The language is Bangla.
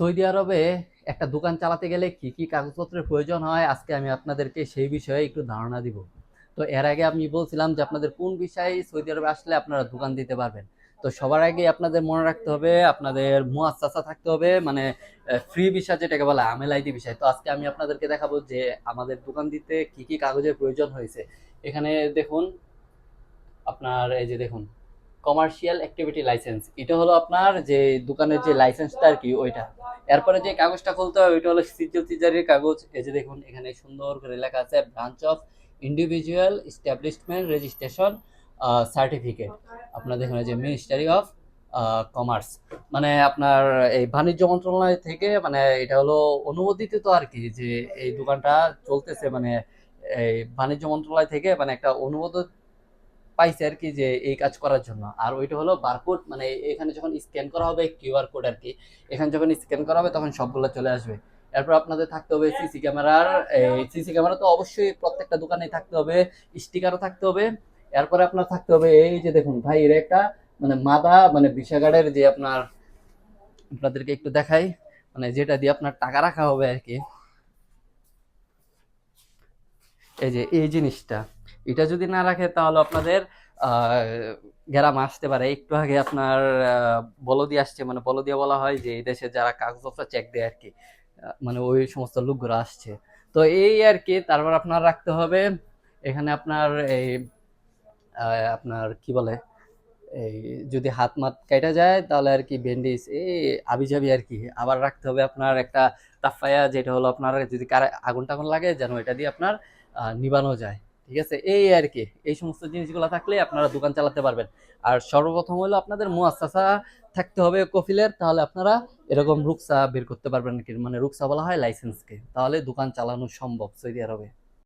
সৌদি আরবে একটা দোকান চালাতে গেলে কি কি কাগজপত্রের প্রয়োজন হয়, আজকে আমি আপনাদেরকে সেই বিষয়ে একটু ধারণা দিব। তো এর আগে আমি বলছিলাম যে আপনাদের কোন বিষয়ে সৌদি আরবে আসলে আপনারা দোকান দিতে পারবেন। তো সবার আগে আপনাদের মনে রাখতে হবে আপনাদের মুআসসাসা থাকতে হবে, মানে ফ্রি ভিসা যেটাকে বলা আমেল আইডি বিষয়। তো আজকে আমি আপনাদেরকে দেখাবো যে আমাদের দোকান দিতে কি কি কাগজের প্রয়োজন হয়েছে। এখানে দেখুন, আপনার এই যে দেখুন, কমার্শিয়াল অ্যাক্টিভিটি লাইসেন্স, এটা হলো আপনার যে দোকানের যে লাইসেন্সটা আর কি ওইটা। এরপরে যে কাগজটা খুলতে হয় ওইটা হলো সিজিল তিজারির কাগজ। এই যে দেখুন এখানে সুন্দর করে লেখা আছে branch of individual establishment registration certificate. আপনার দেখুন এই যে মিনিস্ট্রি অফ কমার্স, মানে আপনার এই বাণিজ্য মন্ত্রণালয় থেকে, মানে এটা হলো অনুমোদিত তো আর কি, যে এই দোকানটা চলতেছে, মানে এই বাণিজ্য মন্ত্রণালয় থেকে মানে একটা অনুমোদন পাইছে আর কি, যে এই কাজ করার জন্য। আর ওইটা হলো বারকোড, মানে এখানে যখন স্ক্যান করা হবে কিউআর কোড আর কি, এখানে যখন স্ক্যান করা হবে তখন সবগুলো চলে আসবে। এরপর আপনাদের থাকতে হবে সিসি ক্যামেরার, সিসি ক্যামেরা তো অবশ্যই প্রত্যেকটা দোকানেই থাকতে হবে, স্টিকারও থাকতে হবে। এরপরে আপনার থাকতে হবে এই যে দেখুন ভাই, এর একটা মানে মাদা, মানে ভিসা কার্ডের যে আপনার, আপনাদেরকে একটু দেখাই, মানে যেটা দিয়ে আপনার টাকা রাখা হবে আর কি। এই যে এই জিনিসটা, এটা যদি না রাখে তাহলে আপনাদের গ্যারাম আসতে পারে। একটু আগে আপনার বলদিয়া আসছে, মানে বলদিয়া বলা হয় যে এই দেশে যারা কাগজপত্র চেক দেয় আর কি, মানে ওই সমস্ত লোকগুলো আসছে। তো এই আর কি। তারপর আপনার রাখতে হবে এখানে আপনার এই আপনার কি বলে, এই যদি হাত মাত কেটে যায় তাহলে আর কি ব্যান্ডেজ, এই আবিজাবি আর কি। আবার রাখতে হবে আপনার একটা তাফায়া, যেটা হলো আপনার যদি কারে আগুন টাগুন লাগে যেন এটা দিয়ে আপনার নিবানো যায়। ঠিক আছে, এই আর কি। এই সমস্ত জিনিসগুলো থাকলে আপনারা দোকান চালাতে পারবেন। আর সর্বপ্রথম হলো আপনাদের মুআসসাসা থাকতে হবে কফিলের, তাহলে আপনারা এরকম রুকসা বের করতে পারবেন আর কি, মানে রুকসা বলা হয় লাইসেন্সকে, তাহলে দোকান চালানো সম্ভব সৌদি আরবে।